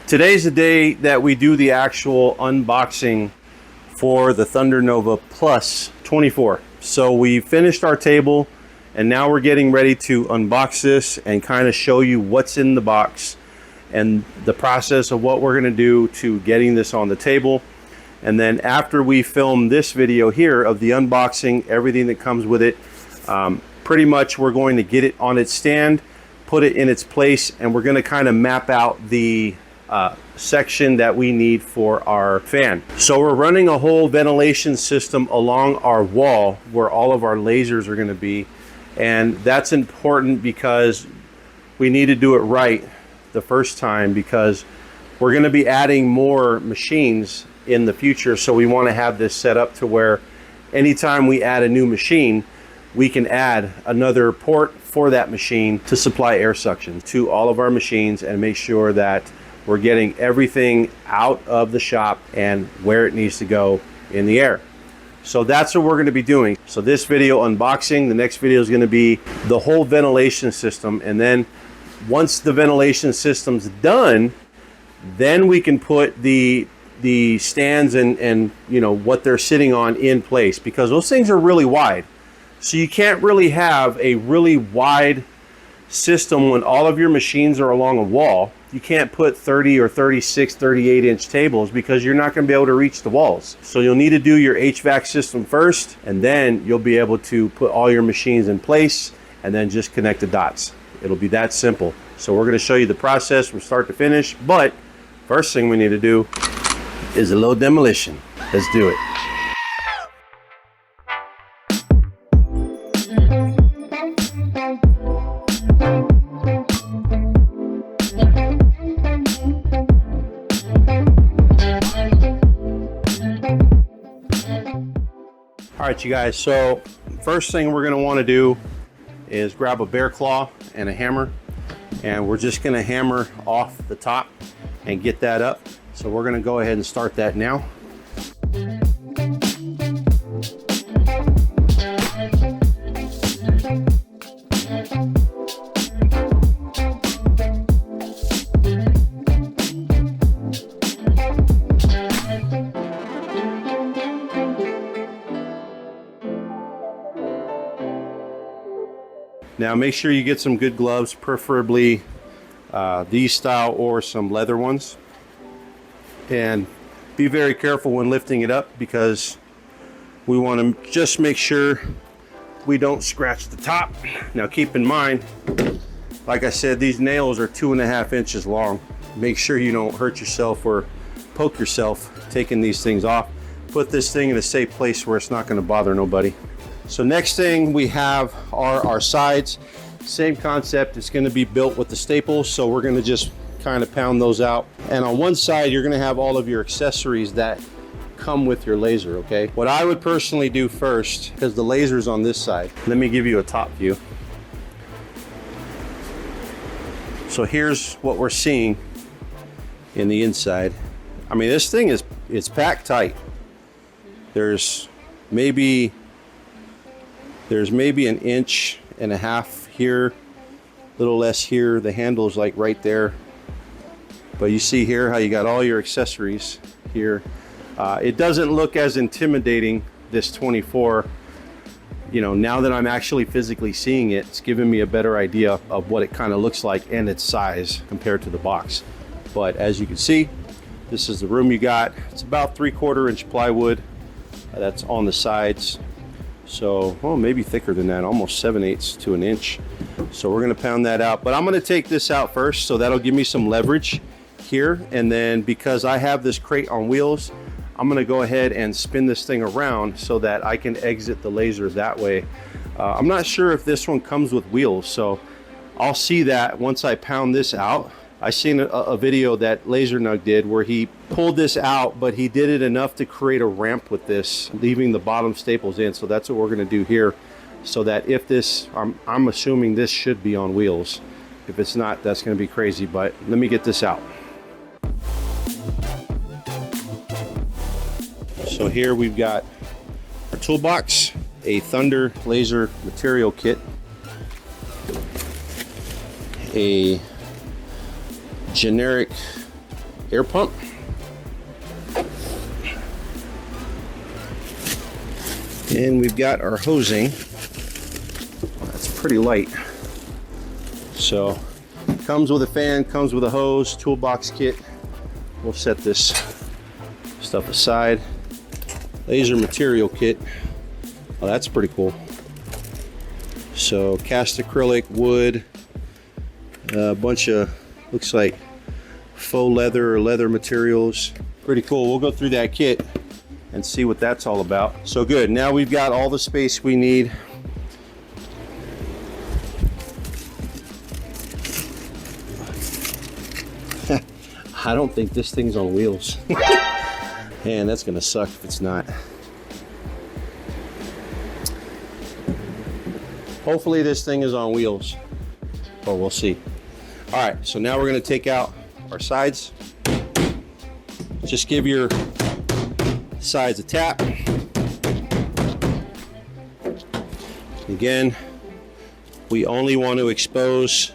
Today's the day that we do the actual unboxing for the Thunder Nova Plus 24. So we finished our table and now we're getting ready to unbox this and kind of show you what's in the box and the process of what we're going to do to getting this on the table. And then after we film this video here of the unboxing, everything that comes with it, pretty much we're going to get it on its stand, put it in its place, and we're going to kind of map out the section that we need for our fan. So we're running a whole ventilation system along our wall where all of our lasers are going to be, and that's important because we need to do it right the first time, because we're going to be adding more machines in the future. So we want to have this set up to where anytime we add a new machine, we can add another port for that machine to supply air suction to all of our machines and make sure that we're getting everything out of the shop and where it needs to go in the air. So that's what we're going to be doing. So this video unboxing, the next video is going to be the whole ventilation system. And then once the ventilation system's done, then we can put the stands and you know what they're sitting on in place, because those things are really wide. So you can't really have a really wide system when all of your machines are along a wall. You can't put 30 or 36, 38 inch tables because you're not going to be able to reach the walls. So you'll need to do your HVAC system first, and then you'll be able to put all your machines in place and then just connect the dots. It'll be that simple. So we're going to show you the process from start to finish, but first thing we need to do is a little demolition. Let's do it. All right, you guys, so first thing we're going to want to do is grab a bear claw and a hammer, and we're just going to hammer off the top and get that up. So we're going to go ahead and start that now. Now make sure you get some good gloves, preferably these style or some leather ones. And be very careful when lifting it up, because we want to just make sure we don't scratch the top. Now keep in mind, like I said, these nails are 2.5 inches long. Make sure you don't hurt yourself or poke yourself taking these things off. Put this thing in a safe place where it's not going to bother nobody. So next thing we have are our sides. Same concept, it's going to be built with the staples, so we're going to just kind of pound those out. And on one side you're going to have all of your accessories that come with your laser, okay? What I would personally do first, because the laser's on this side, let me give you a top view. So here's what we're seeing in the inside. I mean, this thing it's packed tight. There's maybe an inch and a half here, a little less here. The handle's like right there. But you see here how you got all your accessories here. It doesn't look as intimidating, this 24. You know, now that I'm actually physically seeing it, it's giving me a better idea of what it kind of looks like and its size compared to the box. But as you can see, this is the room you got. It's about 3/4 inch plywood. That's on the sides. So, well, maybe thicker than that, almost 7/8 to an inch. So we're gonna pound that out, but I'm gonna take this out first, so that'll give me some leverage here. And then because I have this crate on wheels, I'm gonna go ahead and spin this thing around so that I can exit the laser that way. I'm not sure if this one comes with wheels, so I'll see that once I pound this out. I seen a video that LaserNug did where he pulled this out, but he did it enough to create a ramp with this, leaving the bottom staples in. So that's what we're going to do here, so that if this, I'm assuming this should be on wheels. If it's not, that's going to be crazy, but let me get this out. So here we've got our toolbox, a Thunder laser material kit, a generic air pump. And we've got our hosing. That's pretty light. So comes with a fan, comes with a hose, toolbox kit. We'll set this stuff aside. Laser material kit. Oh, that's pretty cool. So cast acrylic, wood, a bunch of, looks like faux leather or leather materials. Pretty cool. We'll go through that kit and see what that's all about. So good. Now we've got all the space we need. I don't think this thing's on wheels. Man, that's gonna suck if it's not. Hopefully this thing is on wheels, but we'll see. All right, so now we're gonna take out our sides. Just give your sides a tap. Again, we only want to expose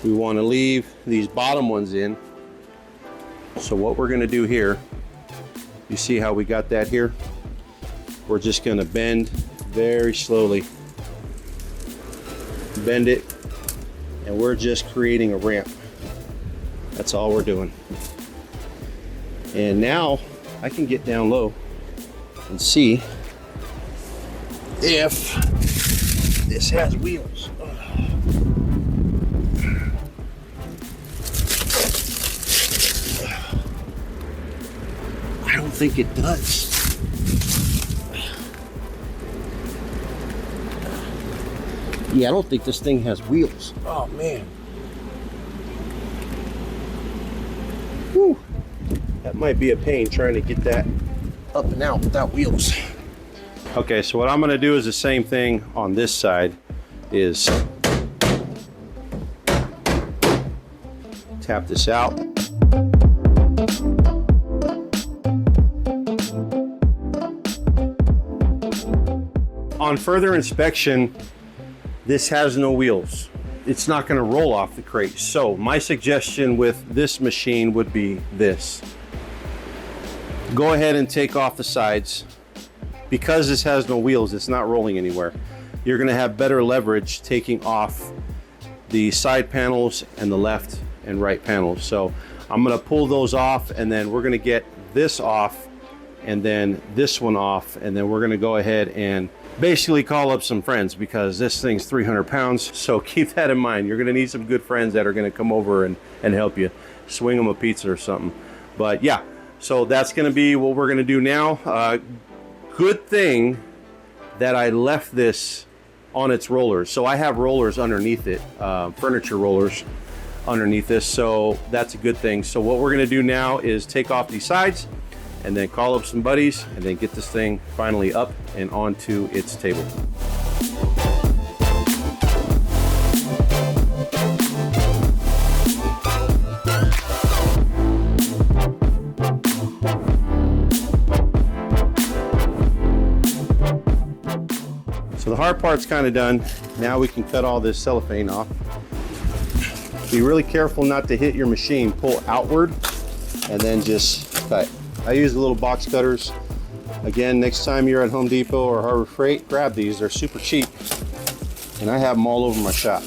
we want to leave these bottom ones in. So what we're going to do here, you see how we got that here? We're just going to bend very slowly. Bend it, and we're just creating a ramp. That's all we're doing. And now I can get down low and see if this has wheels. I don't think it does. Yeah, I don't think this thing has wheels. Oh man. Whew. That might be a pain trying to get that up and out without wheels. Okay, so what I'm gonna do is the same thing on this side, is tap this out. On further inspection, this has no wheels. It's not going to roll off the crate. So my suggestion with this machine would be this. Go ahead and take off the sides. Because this has no wheels, it's not rolling anywhere. You're going to have better leverage taking off the side panels and the left and right panels. So I'm going to pull those off, and then we're going to get this off, and then this one off, and then we're going to go ahead and basically call up some friends, because this thing's 300 pounds. So keep that in mind. You're going to need some good friends that are going to come over and help you. Swing them a pizza or something. But yeah, so that's going to be what we're going to do now. Good thing that I left this on its rollers. So I have rollers underneath it, furniture rollers underneath this. So that's a good thing. So what we're going to do now is take off these sides, and then call up some buddies, and then get this thing finally up and onto its table. So the hard part's kind of done. Now we can cut all this cellophane off. Be really careful not to hit your machine. Pull outward and then just cut. I use the little box cutters. Again, next time you're at Home Depot or Harbor Freight, grab these. They're super cheap, and I have them all over my shop.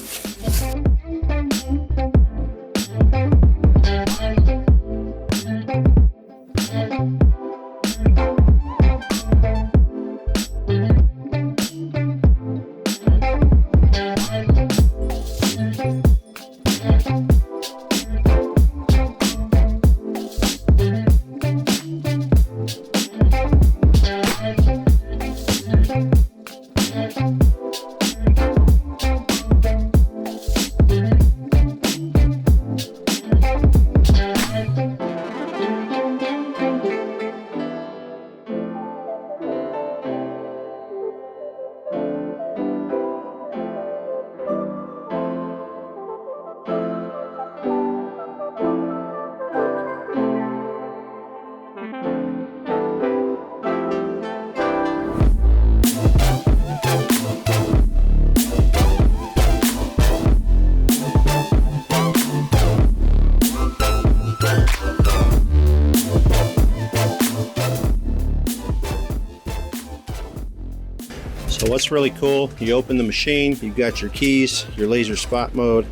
what's really cool, you open the machine, you've got your keys, your laser spot mode,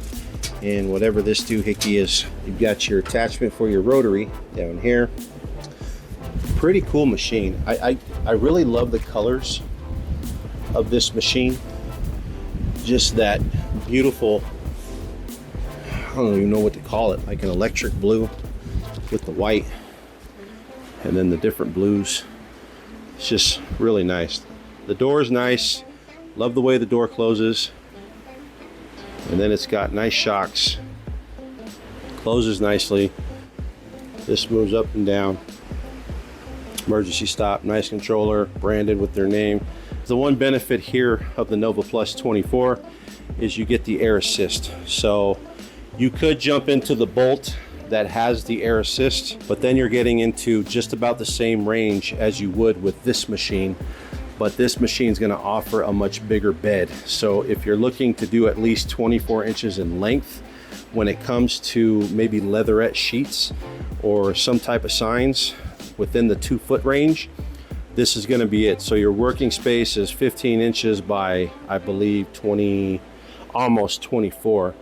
and whatever this doohickey is. You've got your attachment for your rotary down here. Pretty cool machine. I really love the colors of this machine. Just that beautiful, I don't even know what to call it, like an electric blue with the white and then the different blues. It's just really nice. The door is nice. Love the way the door closes. And then it's got nice shocks. Closes nicely. This moves up and down. Emergency stop, nice controller, branded with their name. The one benefit here of the Nova Plus 24 is you get the air assist. So you could jump into the Bolt that has the air assist, but then you're getting into just about the same range as you would with this machine. But this machine is going to offer a much bigger bed. So if you're looking to do at least 24 inches in length when it comes to maybe leatherette sheets or some type of signs within the 2-foot range, this is going to be it. So your working space is 15 inches by, I believe, 20, almost 24.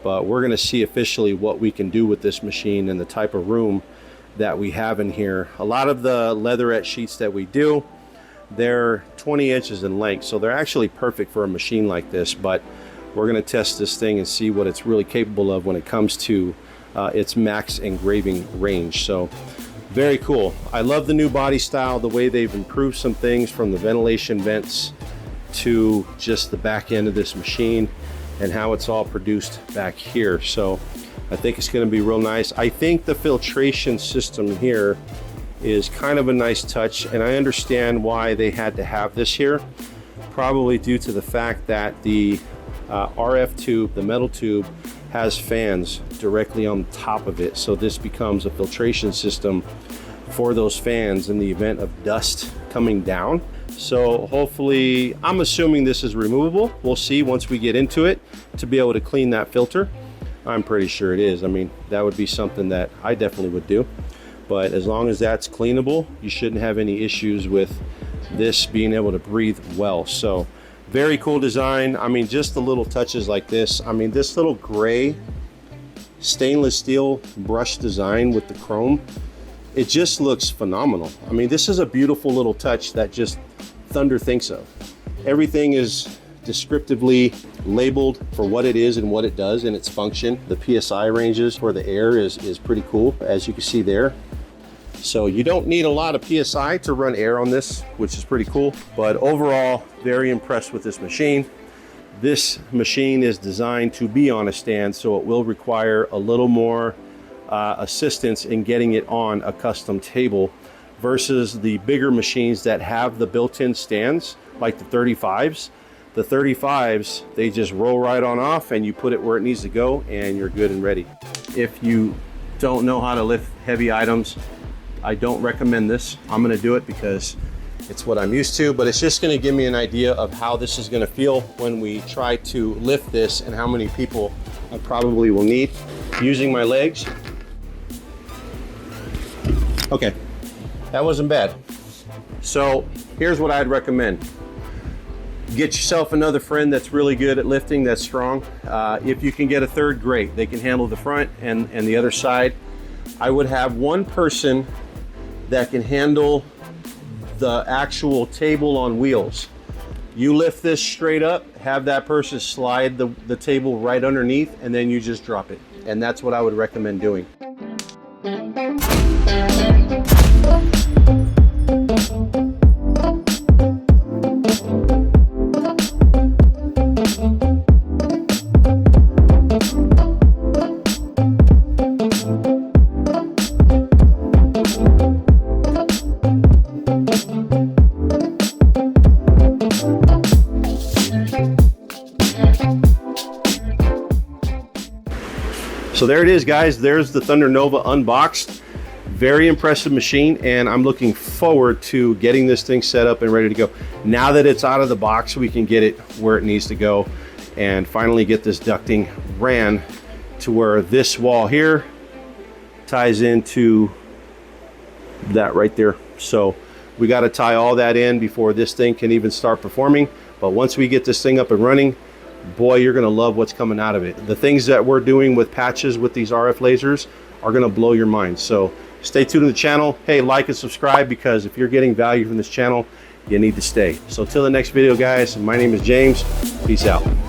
But we're going to see officially what we can do with this machine and the type of room that we have in here. A lot of the leatherette sheets that we do, they're 20 inches in length, so they're actually perfect for a machine like this. But we're going to test this thing and see what it's really capable of when it comes to its max engraving range. So very cool. I love the new body style, the way they've improved some things from the ventilation vents to just the back end of this machine and how it's all produced back here. So I think it's going to be real nice. I think the filtration system here is kind of a nice touch, and I understand why they had to have this here, probably due to the fact that the RF tube, the metal tube, has fans directly on top of it. So this becomes a filtration system for those fans in the event of dust coming down. So hopefully, I'm assuming this is removable. We'll see once we get into it to be able to clean that filter. I'm pretty sure it is. I mean, that would be something that I definitely would do. But as long as that's cleanable, you shouldn't have any issues with this being able to breathe well. So very cool design. I mean, just the little touches like this. I mean, this little gray stainless steel brush design with the chrome, it just looks phenomenal. I mean, this is a beautiful little touch that just Thunder thinks of. Everything is descriptively labeled for what it is and what it does and its function. The PSI ranges for the air is pretty cool, as you can see there. So you don't need a lot of PSI to run air on this, which is pretty cool. But overall, very impressed with this machine. This machine is designed to be on a stand, so it will require a little more assistance in getting it on a custom table versus the bigger machines that have the built-in stands, like the 35s. The 35s, they just roll right on off and you put it where it needs to go and you're good and ready. If you don't know how to lift heavy items, I don't recommend this. I'm gonna do it because it's what I'm used to, but it's just gonna give me an idea of how this is gonna feel when we try to lift this and how many people I probably will need. Using my legs. Okay, that wasn't bad. So here's what I'd recommend. Get yourself another friend that's really good at lifting, that's strong. If you can get a third, great. They can handle the front and the other side. I would have one person that can handle the actual table on wheels. You lift this straight up, have that person slide the table right underneath, and then you just drop it. And that's what I would recommend doing. So there it is, guys. There's the Thunder Nova unboxed. Very impressive machine, and I'm looking forward to getting this thing set up and ready to go. Now that it's out of the box, we can get it where it needs to go and finally get this ducting ran to where this wall here ties into that right there. So we got to tie all that in before this thing can even start performing. But once we get this thing up and running, boy, you're gonna love what's coming out of it. The things that we're doing with patches with these RF lasers are gonna blow your mind. So stay tuned to the channel. Hey, like and subscribe, because if you're getting value from this channel, you need to stay. So till the next video, guys, my name is James. Peace out.